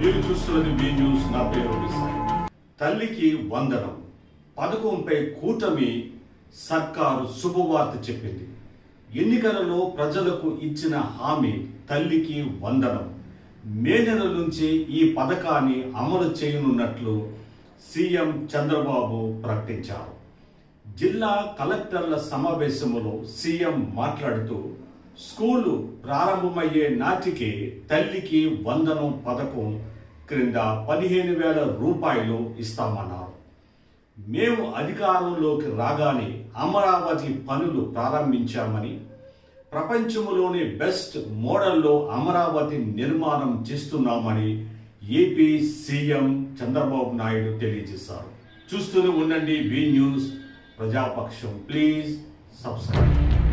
మీరు చూస్తున్నది B news. నా పేరు విశాల్. తల్లికి వందనం పథకంపై కూటమి సర్కారు శుభవార్త చెప్పింది. ఎన్నికలలో ప్రజలకు ఇచ్చిన హామీ తల్లికి వందనం. మే నెల నుంచి ఈ పథకాన్ని అమలు చేయనున్నట్లు సీఎం చంద్రబాబు ప్రకటించారు. జిల్లా కలెక్టర్ల సమావేశంలో సీఎం మాట్లాడుతూ స్కూలు ప్రారంభమయ్యే నాటికి తల్లికి వందనం పథకం క్రింద 15,000 రూపాయలు ఇస్తామన్నారు. మేము అధికారంలోకి రాగానే అమరావతి పనులు ప్రారంభించామని, ప్రపంచంలోని బెస్ట్ మోడల్లో అమరావతి నిర్మాణం చేస్తున్నామని ఏపీ సీఎం చంద్రబాబు నాయుడు తెలియజేశారు. చూస్తూనే ఉండండి B news, Prajapaksham. Please subscribe.